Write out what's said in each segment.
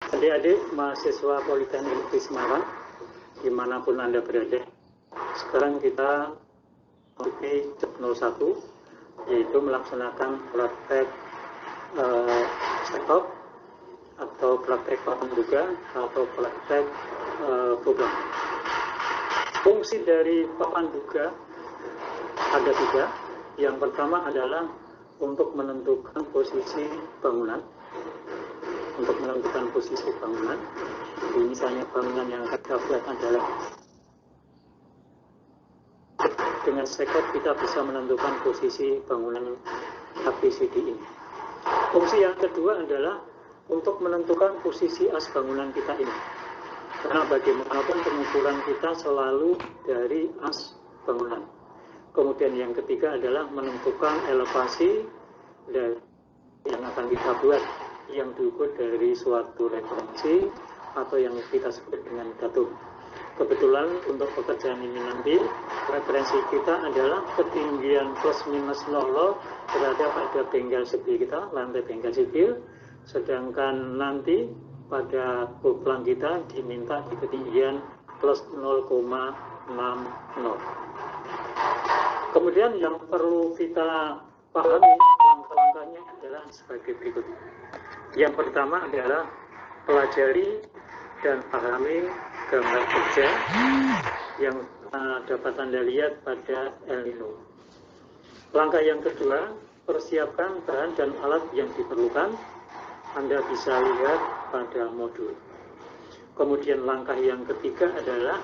Adik-adik mahasiswa Politeknik di Semarang, dimanapun Anda berada, sekarang kita memasuki job 01, yaitu melaksanakan praktek check-up atau praktek papan duga atau praktek program. Fungsi dari papan duga ada tiga. Yang pertama adalah untuk menentukan posisi bangunan. Untuk menentukan posisi bangunan, misalnya bangunan yang kita buat adalah dengan sekop kita bisa menentukan posisi bangunan ABCD ini. Fungsi yang kedua adalah untuk menentukan posisi as bangunan kita ini, karena bagaimanapun pengukuran kita selalu dari as bangunan. Kemudian yang ketiga adalah menentukan elevasi dan yang akan kita buat yang diukur dari suatu referensi atau yang kita sebut dengan datum. Kebetulan untuk pekerjaan ini nanti referensi kita adalah ketinggian plus minus 0 berada pada bengkel sipil kita, lantai bengkel sipil, sedangkan nanti pada koplang kita diminta di ketinggian plus 0,60. Kemudian yang perlu kita pahami langkah-langkahnya adalah sebagai berikut. Yang pertama adalah pelajari dan pahami gambar kerja yang dapat Anda lihat pada El Nino. Langkah yang kedua, persiapkan bahan dan alat yang diperlukan. Anda bisa lihat pada modul. Kemudian langkah yang ketiga adalah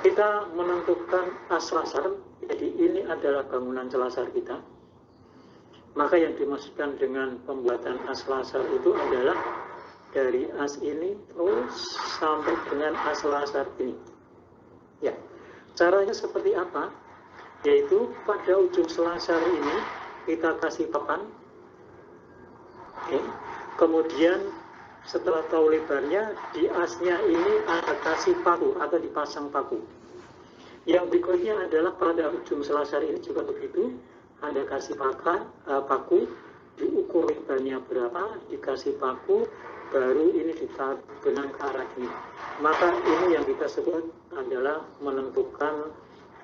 kita menentukan as selasar. Jadi ini adalah bangunan selasar kita. Maka yang dimaksudkan dengan pembuatan as selasar itu adalah dari as ini terus sampai dengan as selasar ini. Ya, caranya seperti apa? Yaitu pada ujung selasar ini kita kasih papan. Oke. Kemudian setelah tahu lebarnya, di asnya ini ada kasih paku atau dipasang paku. Yang berikutnya adalah pada ujung selasar ini juga begitu. Anda kasih paku, diukur lebarnya berapa, dikasih paku, baru ini ditaruh benang ke arah ini. Maka ini yang kita sebut adalah menentukan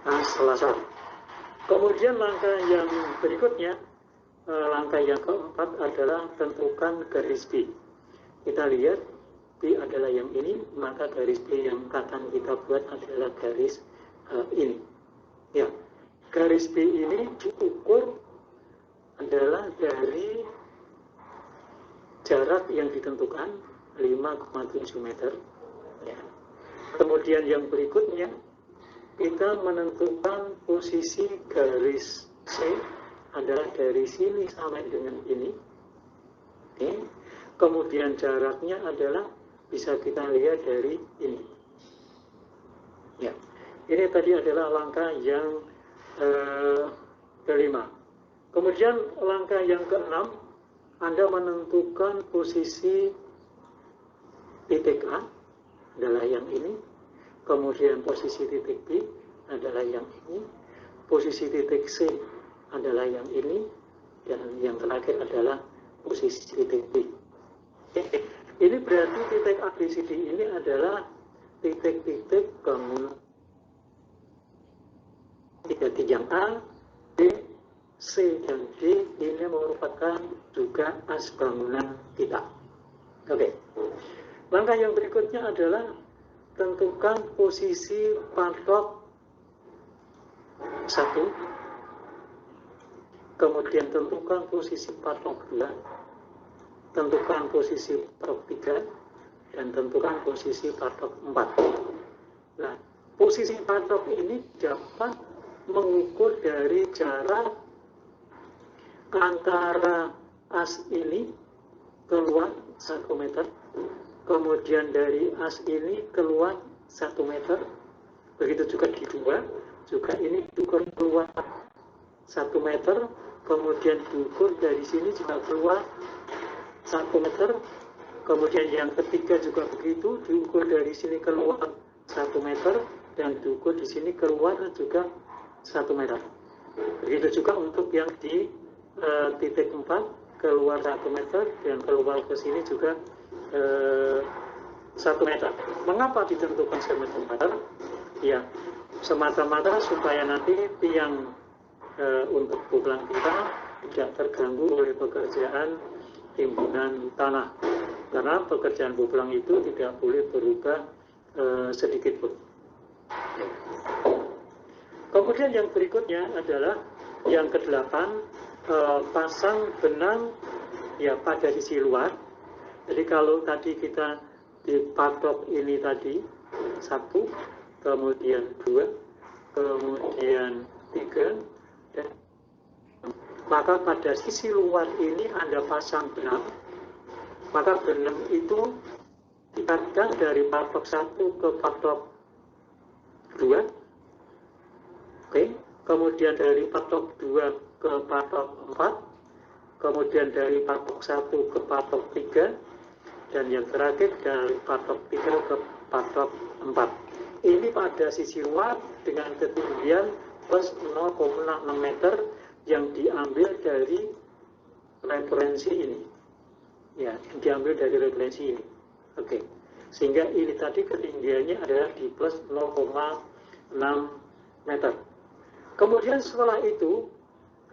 as selasar. Kemudian langkah yang berikutnya, langkah yang keempat adalah tentukan garis B. Kita lihat B adalah yang ini, maka garis B yang akan kita buat adalah garis ini. Ya. Garis B ini diukur adalah dari jarak yang ditentukan 5,7 meter. Ya. Kemudian yang berikutnya kita menentukan posisi garis C adalah dari sini sampai dengan ini. Oke. Kemudian jaraknya adalah bisa kita lihat dari ini. Ya. Ini tadi adalah langkah yang kelima. Kemudian langkah yang keenam, Anda menentukan posisi titik A adalah yang ini, kemudian posisi titik B adalah yang ini, posisi titik C adalah yang ini, dan yang terakhir adalah posisi titik B. Ini berarti titik ABCD ini adalah titik-titik bangunan tiga yang A, B, C, dan D ini merupakan juga as bangunan kita. Oke. Langkah yang berikutnya adalah tentukan posisi patok 1, kemudian tentukan posisi patok 2, tentukan posisi patok 3, dan tentukan posisi patok 4. Nah, posisi patok ini dapat mengukur dari jarak antara as ini keluar 1 meter, kemudian dari as ini keluar 1 meter, begitu juga di 2, juga ini diukur keluar 1 meter, kemudian diukur dari sini juga keluar 1 meter, kemudian yang ketiga juga begitu, diukur dari sini keluar 1 meter, dan diukur di sini keluar juga 1 meter. Begitu juga untuk yang di titik 4 keluar 1 meter dan keluar ke sini juga 1 meter. Mengapa ditentukan 1 meter? Ya, semata-mata supaya nanti tiang untuk buplang kita tidak terganggu oleh pekerjaan timbunan tanah, karena pekerjaan buplang itu tidak boleh berubah sedikit pun. Kemudian yang berikutnya adalah yang ke-8, pasang benang ya pada sisi luar. Jadi kalau tadi kita dipatok ini tadi 1, kemudian 2, kemudian 3, dan maka pada sisi luar ini Anda pasang benang, maka benang itu diikatkan dari patok 1 ke patok 2, oke, kemudian dari patok 2 ke patok 4, kemudian dari patok 1 ke patok 3, dan yang terakhir dari patok 3 ke patok 4. Ini pada sisi luar dengan ketinggian plus 0,6 meter yang diambil dari referensi ini. Ya, diambil dari referensi ini. Oke. Sehingga ini tadi ketinggiannya adalah di plus 0,6 meter. Kemudian setelah itu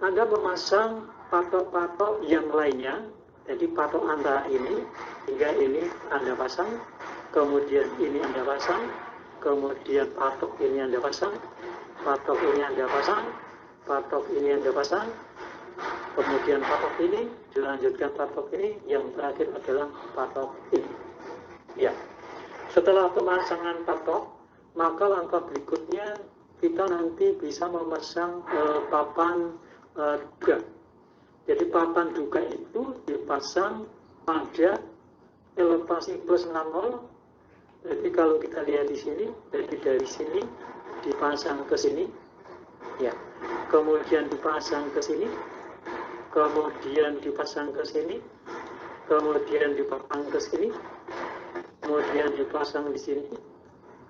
Anda memasang patok-patok yang lainnya. Jadi patok antara ini hingga ini Anda pasang, kemudian ini Anda pasang, kemudian patok ini Anda pasang, patok ini Anda pasang, patok ini Anda pasang, kemudian patok ini, dilanjutkan patok ini, yang terakhir adalah patok ini. Ya, setelah pemasangan patok, maka langkah berikutnya kita nanti bisa memasang papan duga. Jadi papan duga itu dipasang pada elevasi plus 60. Jadi kalau kita lihat di sini, jadi dari sini dipasang ke sini, ya, kemudian dipasang ke sini, kemudian dipasang ke sini, kemudian dipasang ke sini, kemudian dipasang di sini,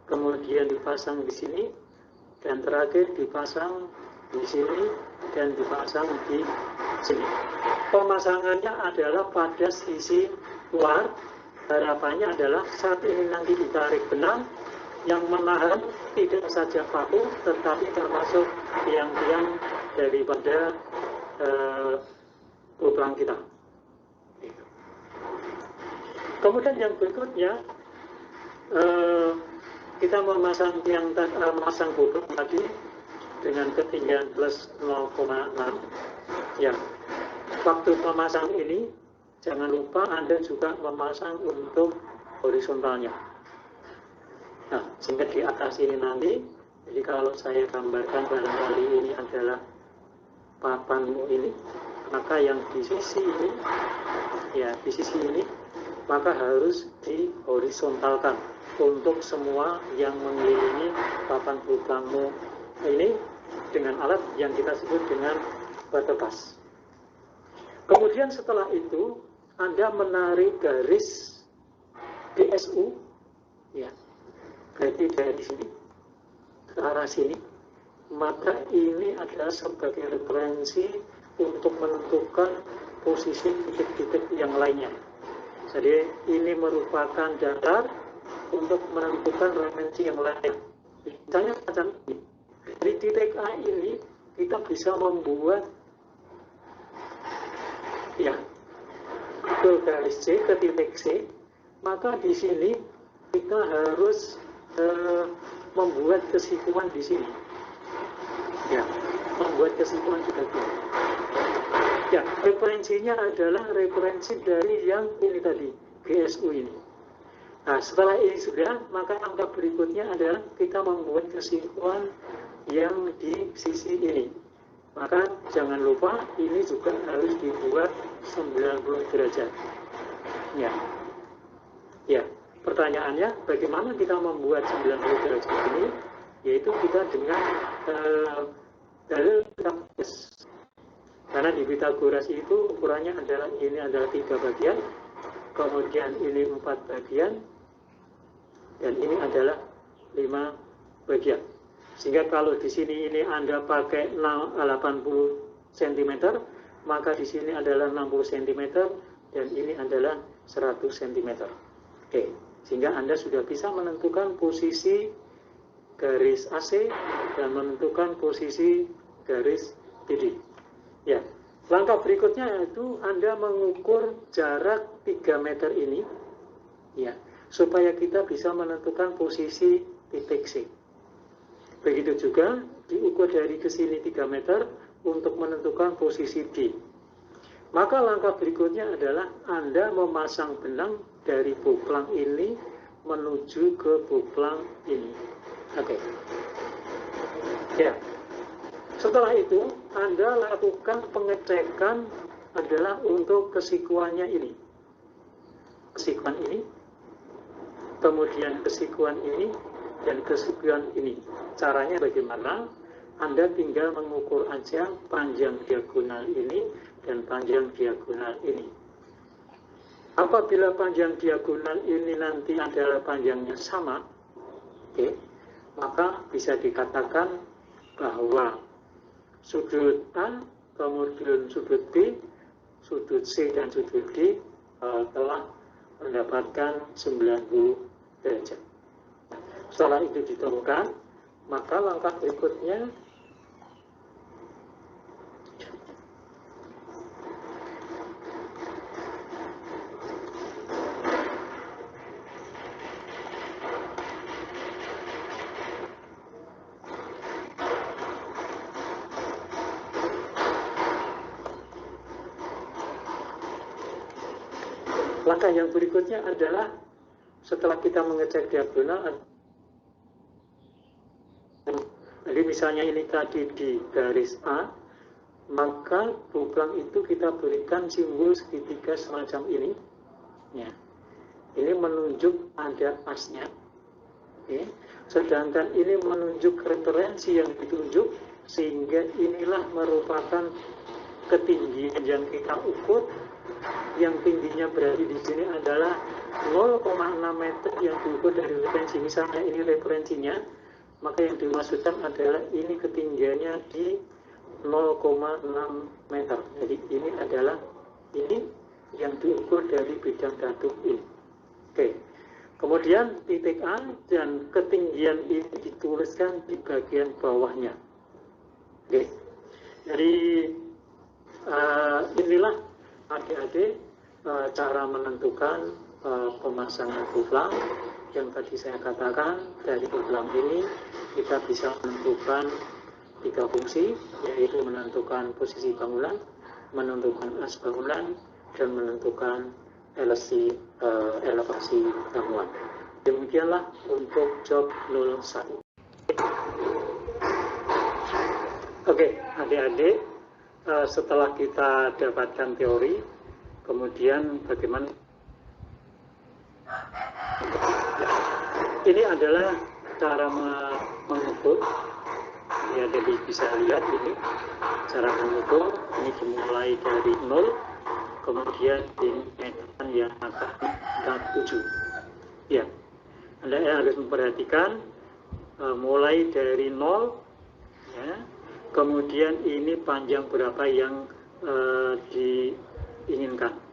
kemudian dipasang di sini, dan terakhir dipasang di sini dan dipasang di sini. Pemasangannya adalah pada sisi luar. Harapannya adalah saat ini nanti ditarik benang yang menahan tidak saja paku, tetapi termasuk tiang-tiang daripada buplang kita. Kemudian yang berikutnya kita memasang tiang memasang buplang tadi dengan ketinggian plus 0,6. Ya, waktu memasang ini jangan lupa Anda juga memasang untuk horizontalnya. Nah, sehingga di atas ini nanti, jadi kalau saya gambarkan barangkali ini adalah papanmu ini, maka yang di sisi ini, ya di sisi ini, maka harus dihorizontalkan untuk semua yang mengelilingi papan buplangmu ini dengan alat yang kita sebut dengan batepas. Kemudian setelah itu Anda menarik garis DSU, ya, berarti dari sini ke arah sini, maka ini adalah sebagai referensi untuk menentukan posisi titik-titik yang lainnya. Jadi ini merupakan dasar untuk menentukan referensi yang lain. Misalnya macam ini, dari titik A ini kita bisa membuat ya ke garis C, ke titik C, maka di sini kita harus membuat kesikuan di sini. Ya, membuat kesikuan juga. Ya, referensinya adalah referensi dari yang ini tadi, GSU ini. Nah, setelah ini sudah, maka langkah berikutnya adalah kita membuat kesikuan yang di sisi ini. Maka jangan lupa ini juga harus dibuat 90 derajat. Ya. Ya, pertanyaannya bagaimana kita membuat 90 derajat ini? Yaitu kita dengan dalil Pythagoras. Karena di Pythagoras itu ukurannya adalah ini adalah 3 bagian, kemudian ini 4 bagian, dan ini adalah 5 bagian. Sehingga kalau di sini ini Anda pakai 80 cm, maka di sini adalah 60 cm, dan ini adalah 100 cm. Oke, sehingga Anda sudah bisa menentukan posisi garis AC dan menentukan posisi garis BD. Ya, langkah berikutnya yaitu Anda mengukur jarak 3 meter ini, ya, supaya kita bisa menentukan posisi titik C. Begitu juga diukur dari ke sini 3 meter untuk menentukan posisi D. Maka langkah berikutnya adalah Anda memasang benang dari boplang ini menuju ke boplang ini. Oke. Ya. Setelah itu Anda lakukan pengecekan adalah untuk kesikuannya ini. Kesikuan ini, kemudian kesikuan ini, dan kesikuan ini. Caranya bagaimana? Anda tinggal mengukur aja panjang diagonal ini dan panjang diagonal ini. Apabila panjang diagonal ini nanti adalah panjangnya sama, oke, maka bisa dikatakan bahwa sudut A, kemudian sudut B, sudut C, dan sudut D telah mendapatkan 90 derajat. Setelah itu ditemukan, maka langkah berikutnya langkah yang berikutnya adalah setelah kita mengecek diagonal. Jadi misalnya ini tadi di garis A, maka boplang itu kita berikan simbol segitiga semacam ini. Ya. Ini menunjuk ada asnya. Oke. Sedangkan ini menunjuk referensi yang ditunjuk, sehingga inilah merupakan ketinggian yang kita ukur. Yang tingginya berarti di sini adalah 0,6 meter yang diukur dari referensi. Misalnya ini referensinya, maka yang dimaksudkan adalah ini ketinggiannya di 0,6 meter. Jadi ini adalah ini yang diukur dari bidang datu ini. Oke. Kemudian titik A dan ketinggian ini dituliskan di bagian bawahnya. Oke. Jadi inilah adik-adik cara menentukan pemasangan boplang. Yang tadi saya katakan, dari boplang ini kita bisa menentukan 3 fungsi, yaitu menentukan posisi bangunan, menentukan as bangunan, dan menentukan elevasi bangunan. Demikianlah untuk job 01. Oke, adik-adik, setelah kita dapatkan teori, kemudian bagaimana? Ini adalah cara mengukur. Ya, jadi bisa lihat ini cara mengukur. Ini dimulai dari 0, kemudian dimeterkan yang akan 7. Ya, Anda harus memperhatikan mulai dari 0, ya, kemudian ini panjang berapa yang diinginkan.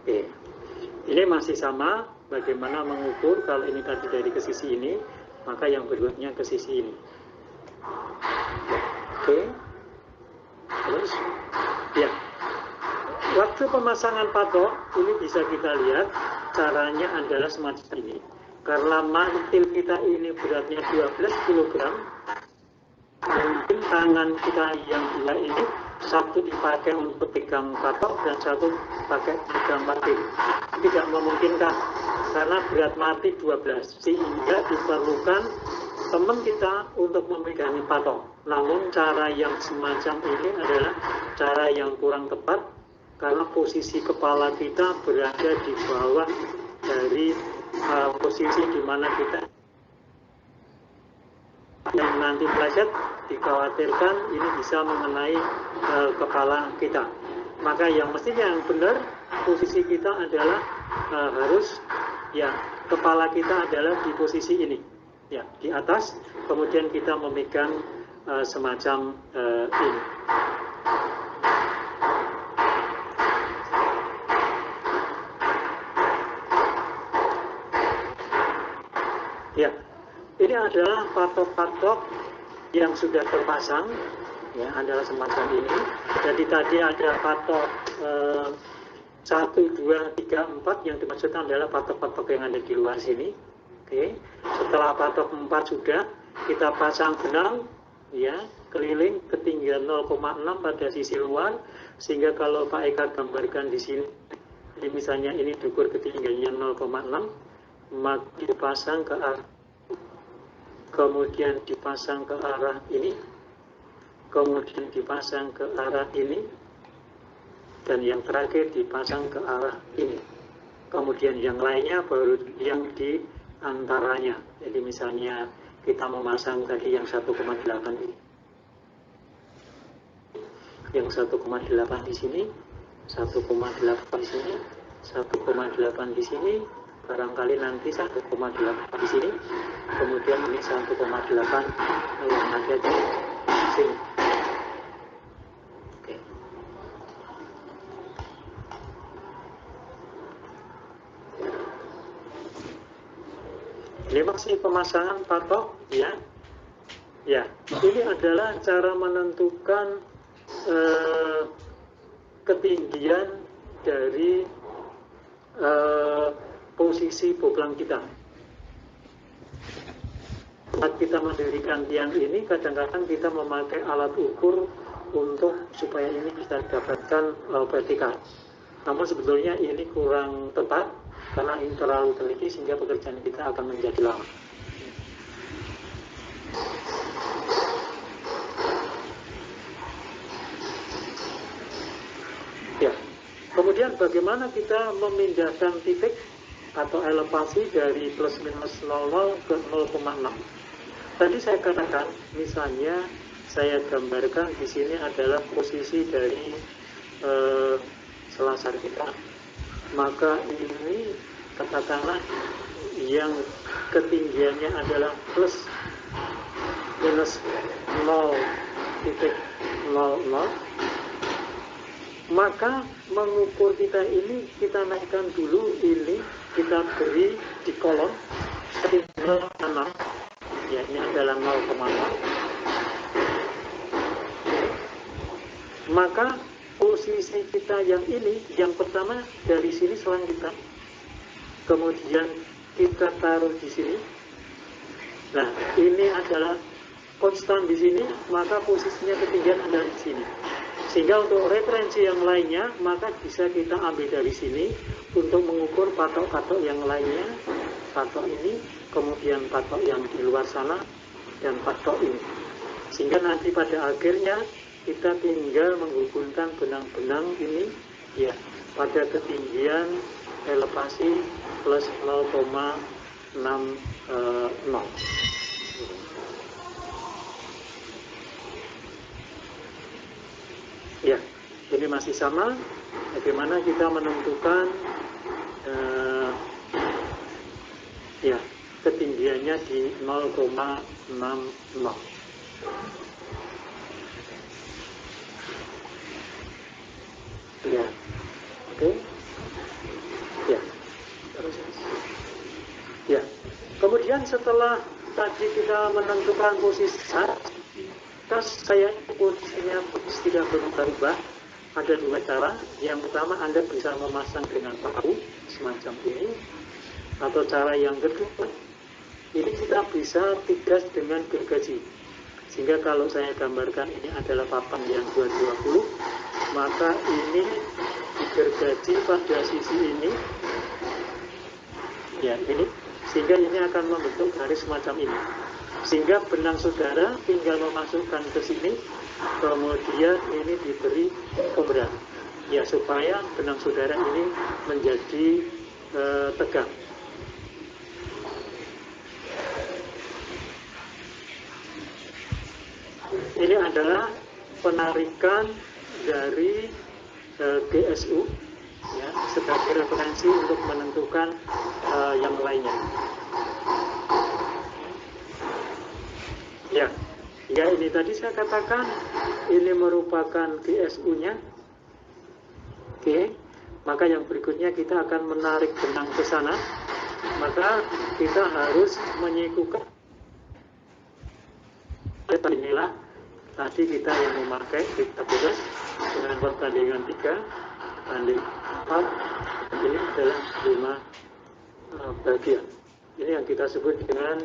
Oke. Ini masih sama, bagaimana mengukur. Kalau ini tadi dari ke sisi ini, maka yang berikutnya ke sisi ini. Oke. Terus, ya. Waktu pemasangan patok, ini bisa kita lihat, caranya adalah semacam ini. Karena mantil kita ini beratnya 12 kg, mungkin tangan kita yang dua ini, satu dipakai untuk pegang patok dan satu pakai pegang martil. Tidak memungkinkan karena berat martil 12, sehingga diperlukan teman kita untuk memegangi patok. Namun cara yang semacam ini adalah cara yang kurang tepat karena posisi kepala kita berada di bawah dari posisi di mana kita yang nanti peleset, dikhawatirkan ini bisa mengenai kepala kita. Maka yang mestinya yang benar, posisi kita adalah harus, ya, kepala kita adalah di posisi ini. ya di atas, kemudian kita memegang semacam ini. Ya, ini adalah patok-patok yang sudah terpasang, ya, adalah semacam ini. Jadi tadi ada patok 1, 2, 3, 4, yang dimaksudkan adalah patok-patok yang ada di luar sini. Oke, setelah patok 4 sudah, kita pasang benang, ya, keliling ketinggian 0,6 pada sisi luar, sehingga kalau Pak Eka gambarkan di sini, misalnya ini diukur ketinggiannya 0,6, maka dipasang ke arah, kemudian dipasang ke arah ini, kemudian dipasang ke arah ini, dan yang terakhir dipasang ke arah ini. Kemudian yang lainnya baru yang di antaranya. Jadi misalnya kita memasang tadi yang 1,8 ini, yang 1,8 di sini, 1,8 di sini, 1,8 di sini, barangkali nanti 1,8 di sini, kemudian ini 1,8 yang ada di sini. Oke. Ini masih pemasangan patok, ya. Ya, ini adalah cara menentukan ketinggian dari posisi boplang kita. Saat kita mendirikan tiang ini, kadang-kadang kita memakai alat ukur untuk supaya ini bisa didapatkan vertikal. Namun sebetulnya ini kurang tepat karena ini terlalu teliti sehingga pekerjaan kita akan menjadi lama. Ya, kemudian bagaimana kita memindahkan titik atau elevasi dari plus minus 00 ke 0,6? Tadi saya katakan, misalnya saya gambarkan di sini adalah posisi dari selasar kita. Maka ini katakanlah yang ketinggiannya adalah plus minus 0,00, maka mengukur kita ini, kita naikkan dulu ini, kita beri di kolom 0,6, ya ini adalah 0,6. Maka posisi kita yang ini, yang pertama dari sini selang kita, kemudian kita taruh di sini. Nah, ini adalah konstan di sini, maka posisinya ketinggian ada di sini. Sehingga untuk referensi yang lainnya, maka bisa kita ambil dari sini untuk mengukur patok-patok yang lainnya, patok ini, kemudian patok yang di luar sana, dan patok ini. Sehingga nanti pada akhirnya kita tinggal menghubungkan benang-benang ini, ya, pada ketinggian elevasi plus 0,60. Ya, ini masih sama. Bagaimana kita menentukan ya, ketinggiannya di 0,60. Ya, oke. Ya, terus. Ya, kemudian setelah tadi kita menentukan posisi saat, saya posisinya tidak berubah-ubah. Ada dua cara. Yang pertama, Anda bisa memasang dengan paku semacam ini, atau cara yang kedua, ini kita bisa tigas dengan gergaji. Sehingga kalau saya gambarkan ini adalah papan yang 220, maka ini digergaji pada sisi ini, ya ini, sehingga ini akan membentuk garis semacam ini. Sehingga benang saudara tinggal memasukkan ke sini, kemudian ini diberi pemberat, ya, supaya benang saudara ini menjadi tegak. Ini adalah penarikan dari GSU, ya, sebagai referensi untuk menentukan yang lainnya. Ya, ya ini tadi saya katakan ini merupakan GSU-nya. Oke, maka yang berikutnya kita akan menarik benang ke sana. Maka kita harus menyikukan. Inilah tadi kita yang memakai kita tulis dengan perbandingan 3 banding 4. Ini adalah 5 bagian. Ini yang kita sebut dengan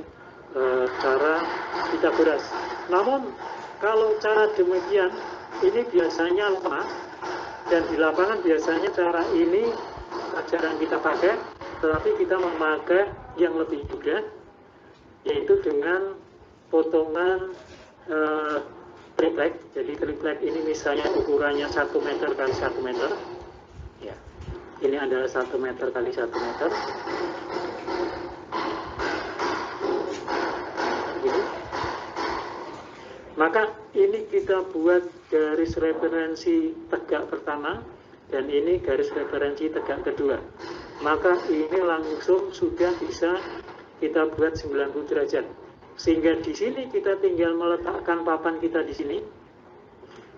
cara Pitagoras. Namun kalau cara demikian ini biasanya lemah, dan di lapangan biasanya cara ini jarang kita pakai, tetapi kita memakai yang lebih mudah, yaitu dengan potongan triplek. Jadi triplek ini misalnya ukurannya 1 meter kali 1 meter. Ya, ini adalah 1 meter kali 1 meter. Maka ini kita buat garis referensi tegak pertama, dan ini garis referensi tegak kedua. Maka ini langsung sudah bisa kita buat 90 derajat. Sehingga di sini kita tinggal meletakkan papan kita di sini.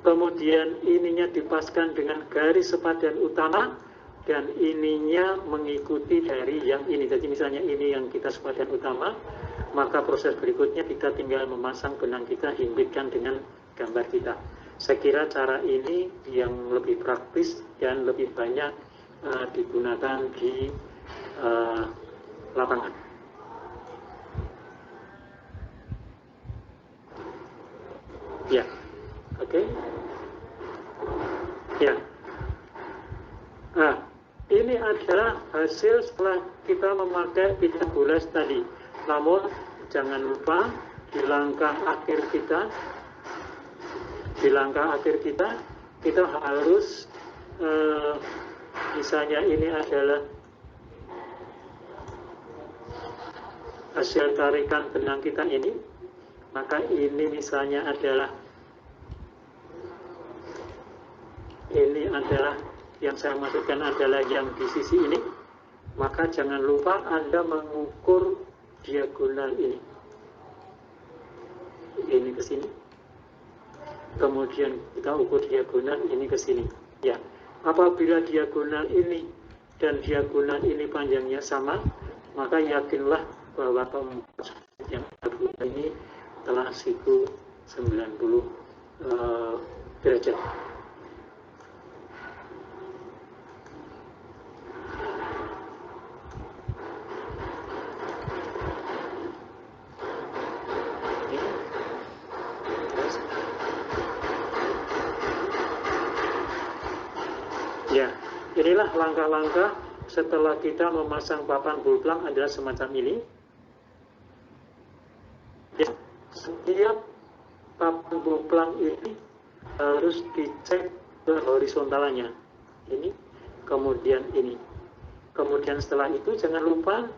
Kemudian ininya dipaskan dengan garis sepadan utama, dan ininya mengikuti dari yang ini. Jadi misalnya ini yang kita sepadan utama, maka proses berikutnya kita tinggal memasang benang kita, himpitkan dengan gambar kita. Saya kira cara ini yang lebih praktis dan lebih banyak digunakan di lapangan. Ya, oke. Ya. Nah, ini adalah hasil setelah kita memakai Pitagoras tadi. Namun jangan lupa di langkah akhir kita harus misalnya ini adalah hasil tarikan benang kita ini, maka ini misalnya adalah yang saya maksudkan adalah yang di sisi ini, maka jangan lupa Anda mengukur diagonal ini ke sini, kemudian kita ukur diagonal ini ke sini. Ya, apabila diagonal ini dan diagonal ini panjangnya sama, maka yakinlah bahwa tombol yang ini telah siku 90 derajat. Ya, inilah langkah-langkah setelah kita memasang papan bulplang adalah semacam ini. Ya, setiap papan bulplang ini harus dicek ke horizontalnya. Ini, kemudian ini. Kemudian setelah itu jangan lupa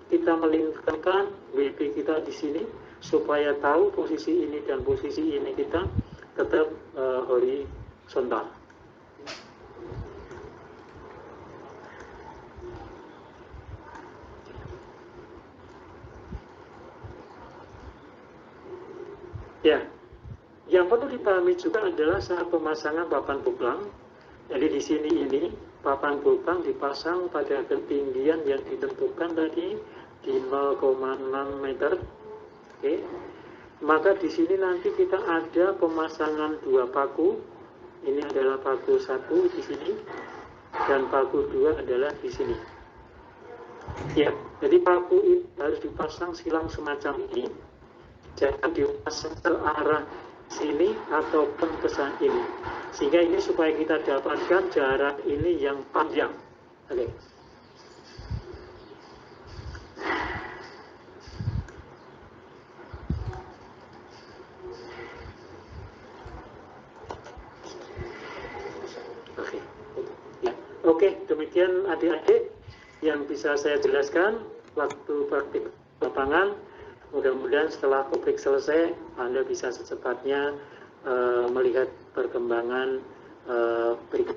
kita melingkarkan WP kita di sini supaya tahu posisi ini dan posisi ini kita tetap horizontal. Ya, yang perlu dipahami juga adalah saat pemasangan papan bulplang. Jadi di sini ini papan bulplang dipasang pada ketinggian yang ditentukan tadi di 0,6 meter. Oke. Maka di sini nanti kita ada pemasangan 2 paku. Ini adalah paku 1 di sini dan paku 2 adalah di sini. Ya, jadi paku ini harus dipasang silang semacam ini. Jangan dipasang ke arah sini ataupun ke sana ini, sehingga ini supaya kita dapatkan jarak ini yang panjang. Oke. Oke, demikian adik-adik yang bisa saya jelaskan waktu praktik lapangan. Mudah-mudahan setelah topik selesai, Anda bisa secepatnya melihat perkembangan berikut.